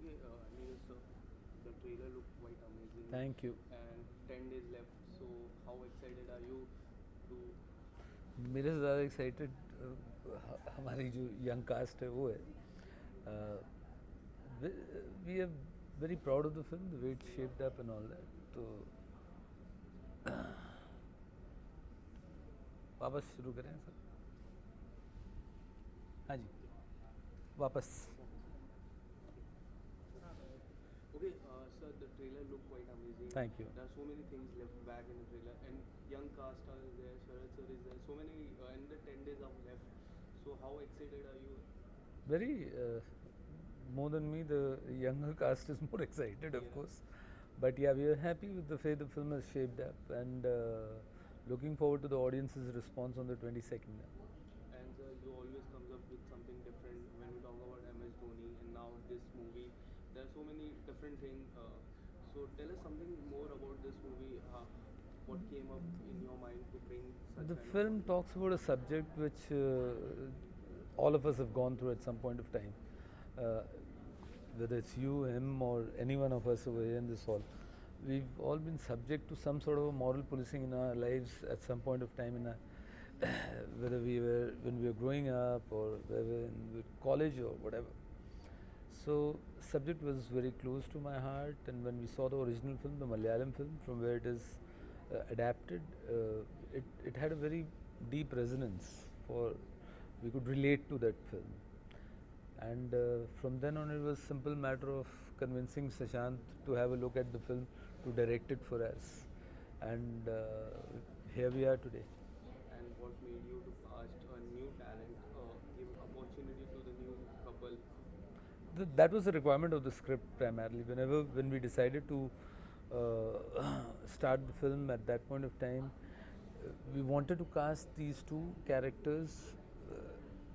Okay, Neeraj sir, the trailer looked quite amazing. Thank you. And 10 days left. So how excited are you to? मेरे से ज़्यादा excited हमारी जो young cast है वो है. We are very proud of the film, the way it shaped up and all that. तो वापस शुरू करें सर. हाँ जी, वापस. Okay, sir, the trailer looked quite amazing. Thank you. There are so many things left back in the trailer, and young cast are there. Sharad sir is there. So many, and the 10 days are left. So how excited are you? Very more than me, the younger cast is more excited, of Yeah. course. But yeah, we are happy with the way the film has shaped up, and looking forward to the audience's response on the 22nd. And sir, you always comes up with something different when we talk about MS Dhoni and now this movie. There are so many different things. So tell us something more about this movie. What came up in your mind to bring such The kind film of talks about a subject which all of us have gone through at some point of time. Uh, Whether it's you, him, or any one of us over here in this hall, we've all been subject to some sort of a moral policing in our lives at some point of time in our whether we were when we were growing up or whether in college or whatever. So subject was very close to my heart, and when we saw the original film, the Malayalam film, from where it is adapted, it had a very deep resonance. For we could relate to that film, and from then on, it was simple matter of convincing Sashant to have a look at the film, to direct it for us, and here we are today. and what made you to cast a new talent, give opportunity to the new couple? That was the requirement of the script primarily. When we decided to start the film at that point of time, we wanted to cast these two characters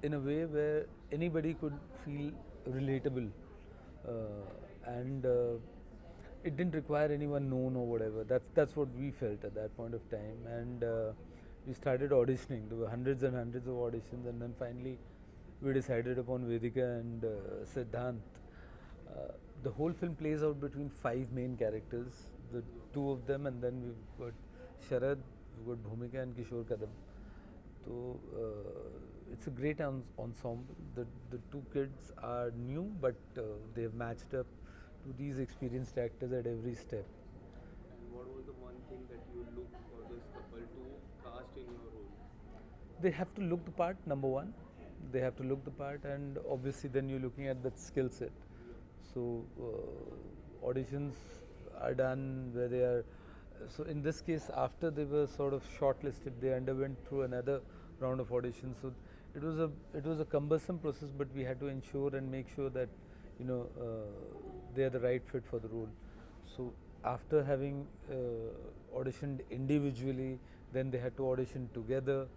in a way where anybody could feel relatable, and it didn't require anyone known or whatever. That's what we felt at that point of time, and we started auditioning. There were hundreds and hundreds of auditions, and then finally we decided upon Vedika and Siddhant. The whole film plays out between five main characters, the two of them, and then we've got Sharad, we've got Bhumika and Kishore Kadam. So it's a great ensemble. The two kids are new, but they've matched up to these experienced actors at every step. And what was the one thing that you looked for this couple to cast in your role? They have to look the part, number one. They have to look the part, and obviously then you're looking at that skill set. Yeah. So auditions are done where they are. So in this case, after they were sort of shortlisted, they underwent through another round of auditions. So it was a cumbersome process, but we had to ensure and make sure that they are the right fit for the role. So after having auditioned individually, then they had to audition together,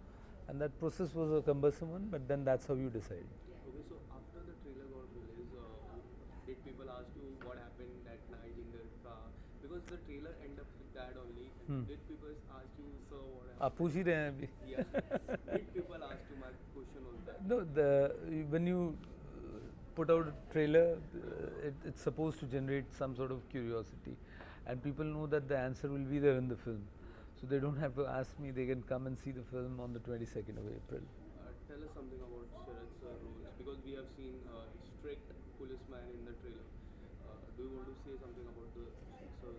and that process was a cumbersome one. But then that's how you decide. Okay, so after the trailer got released, did people ask you what happened that night in the car? Because the trailer ended up with that only. And did people ask you, sir, what happened? आप पूछ ही रहे हैं अभी. Yeah. Did people ask you? My question was that. No, when you put out a trailer, it's supposed to generate some sort of curiosity, and people know that the answer will be there in the film, so they don't have to ask me. They can come and see the film on the 22nd of April. Tell us something about Sharad sir roles because we have seen strict policeman in the trailer. Do you want to say something about the sir?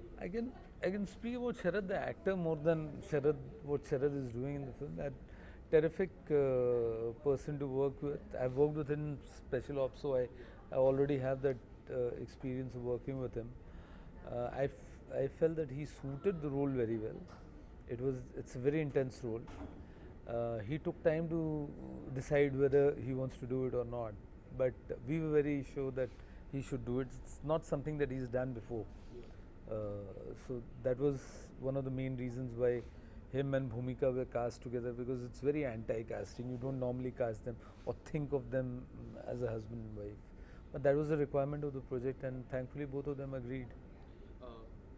I can speak about Sharad the actor more than what Sharad is doing in the film. That terrific person to work with. I've worked with him in special ops, so I already have that experience of working with him. I felt that he suited the role very well. It's a very intense role. He took time to decide whether he wants to do it or not, but we were very sure that he should do it. It's not something that he's done before. So that was one of the main reasons why him and Bhumika were cast together, because it's very anti-casting. You don't normally cast them or think of them as a husband and wife. But that was a requirement of the project, and thankfully both of them agreed.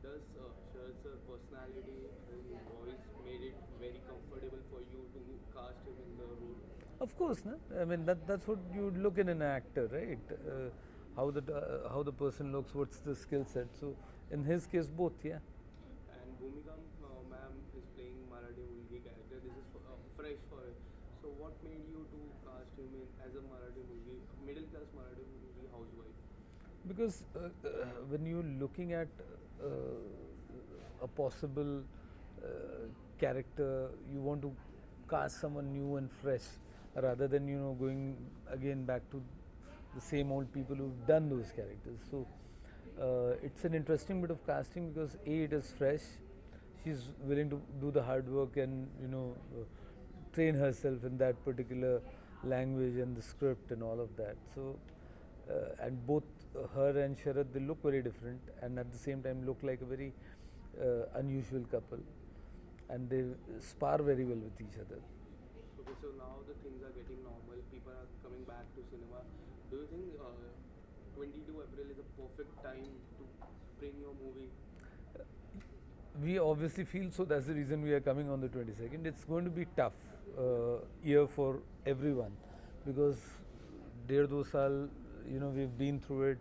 Does Sharad sir personality and his voice made it very comfortable for you to cast him in the role? Of course, no? I mean that's what you look in an actor, right? how the person looks, what's the skill set. So in his case, both, yeah. And Bhumika ma'am is playing Marathi Mulgi character. This is fresh for her. So what made you to cast him in as a Marathi Mulgi, middle class Marathi Mulgi housewife? Because when you're looking at a possible character, you want to cast someone new and fresh rather than going again back to the same old people who've done those characters. So it's an interesting bit of casting because it is fresh. She's willing to do the hard work and train herself in that particular language and the script and all of that. So and both her and Sharad, they look very different and at the same time look like a very unusual couple, and they spar very well with each other. Okay, so now the things are getting normal. People are coming back to cinema. Do you think 22 April is a perfect time to bring your movie? We obviously feel so. That's the reason we are coming on the 22nd. It's going to be tough year for everyone because डेढ़ दो साल we've been through it.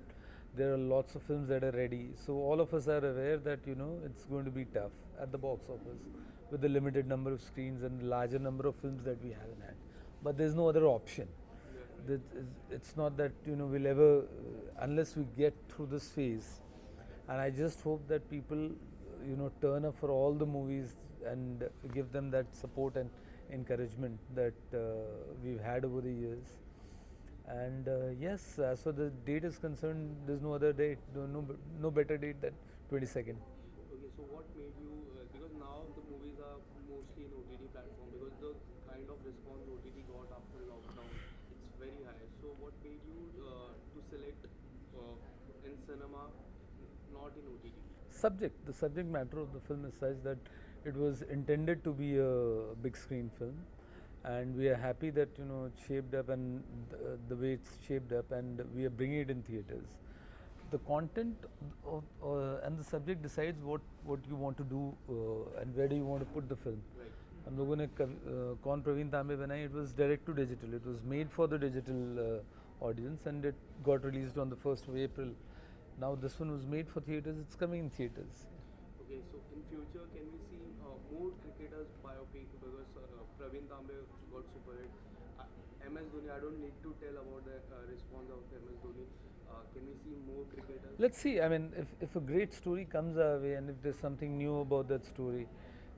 There are lots of films that are ready. So all of us are aware that it's going to be tough at the box office with the limited number of screens and the larger number of films that we have in hand. But there's no other option. It's not that we'll ever unless we get through this phase. And I just hope that people turn up for all the movies and give them that support and encouragement that we've had over the years. And yes, as far the date is concerned, there's no other date, no better date than 22nd. Okay, so what made you, because now the movies are mostly in OTT platform because the kind of response OTT got after lockdown, it's very high. So what made you to select in cinema, not in OTT? The subject matter of the film is such that it was intended to be a big screen film, and we are happy that it's shaped up and the way it's shaped up, and we are bringing it in theaters. The content and the subject decides what you want to do and where do you want to put the film. Right. हम लोगों ने कौन प्रवीण तांबे बनाई. It was direct to digital. It was made for the digital audience, and it got released on the 1st of April. Now this one was made for theaters. It's coming in theaters. Okay, so in future, can we see more cricketers biopic because Praveen Tambe got super hit. MS Dhoni, I don't need to tell about the response of MS Dhoni. Can we see more cricketers? Let's see. I mean, if a great story comes our way, and if there's something new about that story,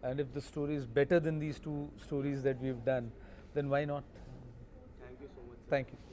and if the story is better than these two stories that we've done, then why not? Thank you so much, sir. Thank you.